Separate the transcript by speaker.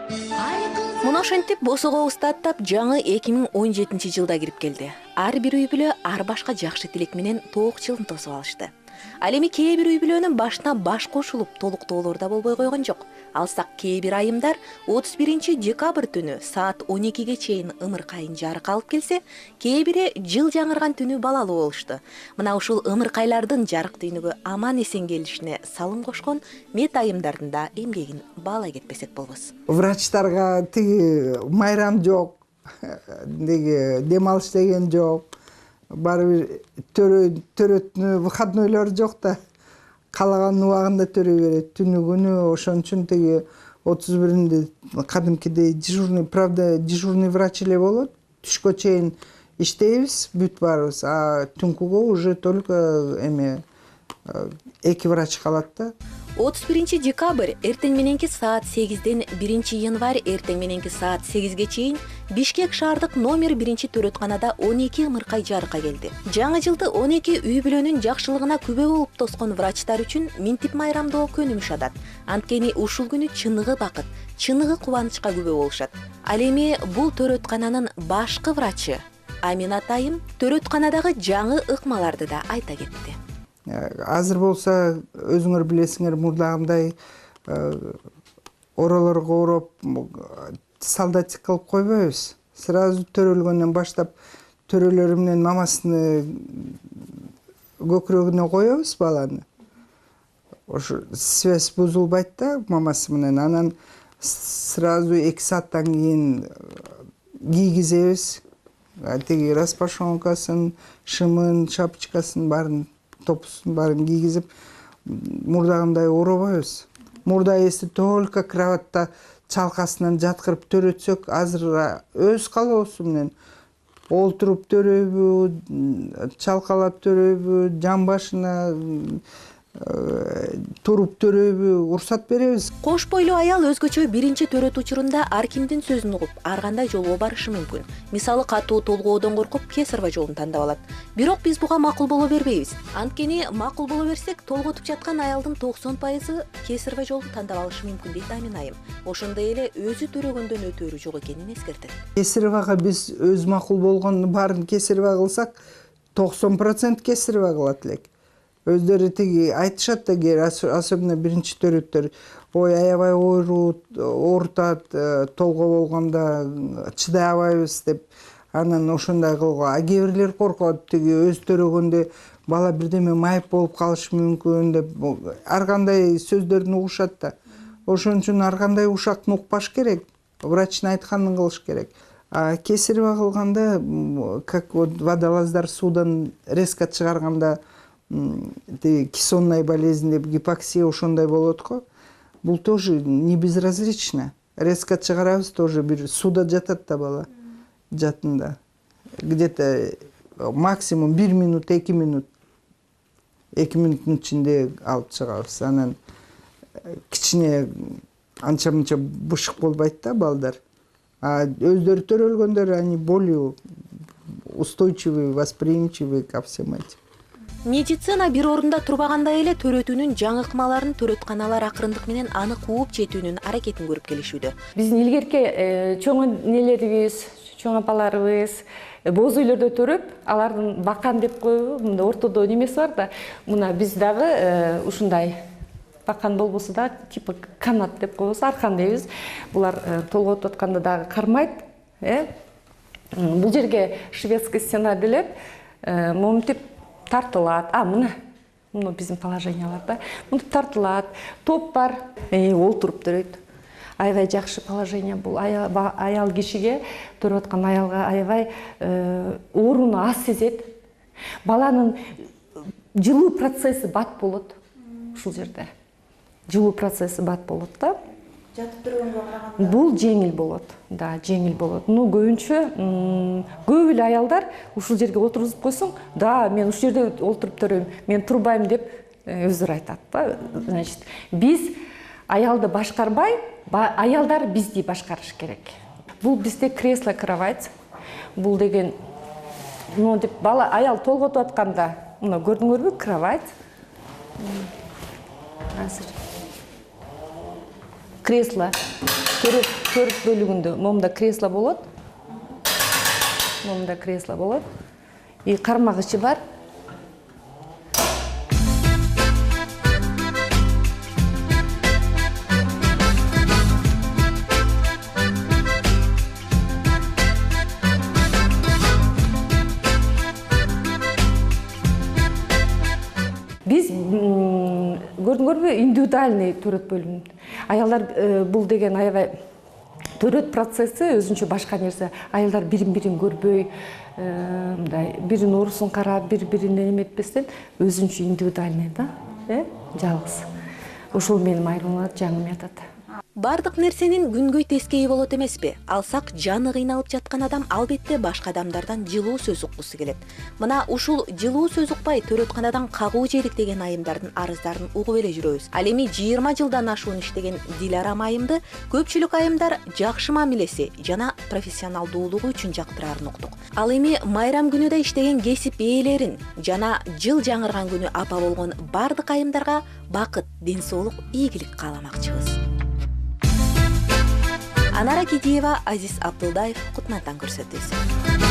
Speaker 1: Муну ошентип босого устаттап жаңы 2017 жылда кирип келди. Ар бир үй бүлө ар башка жакшы тилек менен тоок жылын тосуп алышты. Ал эми кээ бир үй бүлөнүн башына баш кошулуп толуктоолор да болбой койгон жок. Алсак кээ бир айымдар 31 декабрь түнү саат 12ге чейин ымыркайын жарык алып келсе, кээ бири жыл жаңырган түнү балалуу болушту. Мына ушул ымыркайлардын жарык дүйнөгө аман эсен келишине салым кошкон мет айымдардын да эмгегин баалай кетпесек болбос.
Speaker 2: Врачтарга тиги майрам жок, деги дем алыш деген жок. Баары бир төрөтүнү выходнойлор жок да. Каалаган убагында төрөй берет. Түнү күнү ошон үчүн тиги 31-нде кадимкидей дежурный, правда, дежурный врач эле болот. Түшкө чейин иштейбиз, бүт баарыбыз. А түнкүгө уже только эки врач калат да.
Speaker 1: 31 декабрь эртең мененки саат 8ден 1 январь эртең мененки саат 8ге чейин Бишкек шаардык номер 1 төрөтканада 12 ымыркай жарыкка келди. Жаңы жылды 12 үй бүлөнүн жакшылыгына күбө болуп тоскон врачтар үчүн минтип майрамдоо көнүмүш адат. Анткени ушул күнү чыныгы бакыт, чыныгы кубанычка күбө болушат. Ал эми бул төрөткананын башкы врачы Аминат айым төрөтканадагы жаңы ыкмаларды да айта кетти.
Speaker 2: Азыр болсо өзүңөр билесиңер, мурдагындай оролорго ороп солдатик кылып койбойбуз. Сразу төрөлгөндөн баштап төрөлөрү менен мамасыны көкүрөгүнө коебуз баланы. Ошо связь бузулбайт да мамасы менен. Анан сразу 2 сааттан кийин кийгизебиз. Тиги распашонкасын, шымын, шапочкасын баарын, топусун баарын кийгизип, мурдагындай оробойбуз. Мурда если только кроватта чалкасынан жаткырып төрөтсөк, азыр өз калоосу менен олтуруп төрөйбү, чалкалап төрөйбү, жан башына туруп төрөйбү, уруксат беребиз.
Speaker 1: Кош бойлуу аял өзгөчө биринчи төрөт учурунда ар кимдин сөзүн угуп, ар кандай жолго барышы мүмкүн. Мисалы катуу толгоодон коркуп, кесарба жолун тандап алат. Бирок биз буга макул боло бербейбиз. Анткени макул боло берсек, толготуп жаткан аялдын 90% кесарба жолун тандап алышы мүмкүн дейт Амин айым. Ошондой эле өзү төрөгөндөн өтөөрү жок экенин эскертет.
Speaker 2: Кесарбага биз өз макул болгондун баарын кесарба кылсак, 90% кесарба кылат элек. Өздөрү тиги айтышат да, особенно биринчи төрөттөр, ой аябай оорутат, толго болгондо чыдай албайбыз деп, анан ошондой кылууга. А кээ бирлер коркот, тиги өз төрөгөндө бала бирдеме майып болуп калышы мүмкүн деп, ар кандай сөздөрдү угушат да. Ошон үчүн ар кандай ушактын укпаш керек, врачтын айтканын кылыш керек. А кесарево кылганда, как вот водолаздар суудан резко чыгарганда, кессонная болезнь деп, гипоксия ошондой болот го. Бул тоже не безразлично. Резко чыгарабыз, тоже бир суда жатат да бала. Жатында. Где-то максимум 1 минут, 2 минут. 2 минуттун ичинде алып чыгабыз. Анан кичине анча-мынча бышык болбойт да балдар. А өздөрү төрөлгөндөр, они более устойчивые, восприимчивые ко всем этим.
Speaker 1: Медицина бир орунда турбагандай эле төрөтүүнүн жаңы ыкмаларын төрөтканалар акырындык менен анык кууп жетүүнүн аракетин көрүп келишүүдө.
Speaker 3: Биздин илгерки чоң нелерибиз, чоң апаларыбыз боз үйлөрдө төрөп, алардын бакан деп коебу, мында ортодо немеси бар да, мына биз дагы ушундай бакан болбосо да, типа канат деп коебуз, аркан дейбиз. Булар толготуп атканда дагы кармайт, Бул жерге шведский стена делеп, моментип тартылат. Мына биздин положенияларда. Мынтип тартылат, топ бар, олтуруп төрөйт. Аябай жакшы положение бул. Аял кишиге, төрөп аткан аялга аябай ооруну аз сезет. Баланын жылуу процесси бат болот ушул жерде. Жылуу процесси бат болот да.
Speaker 1: Жатып турганга караганда
Speaker 3: бул жеңил болот. Да, жеңил болот. Көбүнчө көп эле аялдар ушул жерге отургузуп койсоң, да, мен ушул жерде олтуруп төрөйм, мен турбайм деп өздөрү айтат да. Значит, биз аялды башкарбай, аялдар бизди башкарыш керек. Бул бизде кресло-кровать. Бул деген, деп бала аял толготуп атканда, мына көрдүңөрбү, кровать. Азыр кресло төрт бөлүгүндө момунда кресло болот. Момунда кресло болот. И кармагычы бар. Биз көрдүңөрбү, индивидуальный төрөт бөлүм. Аялдар бул деген аябай төрөт процесси өзүнчө башка нерсе. Аялдар бирин көрбөй, мындай биринин оорусун карап, бири-бирине эметпестен өзүнчө индивидуальный да, жалгыз. Ушул менин айрылат, жаңым ятат.
Speaker 1: Бардык нерсенин күнгөй тескейи болот эмеспи? Алсак жаны кыйналып жаткан адам албетте башка адамдардан жылуу сөз уккусу келет. Мына ушул жылуу сөз укпай төрөтканадан кагуу жедик деген айымдардын арыздарын угуп эле жүрөбүз. Ал эми 20 жылдан ашуун иштеген Дилара айымды көпчүлүк айымдар жакшы мамилеси жана профессионалдуулугу үчүн жактырарын уктук. Ал эми майрам күнү да иштеген кесип ээлерин жана жыл жаңырган күнү апа болгон бардык айымдарга бакыт, ден соолук, ийгилик кааламакчыбыз. Анара Кидиева, Азиз Абдулдаев, Кутмантан көрсөтүүсү.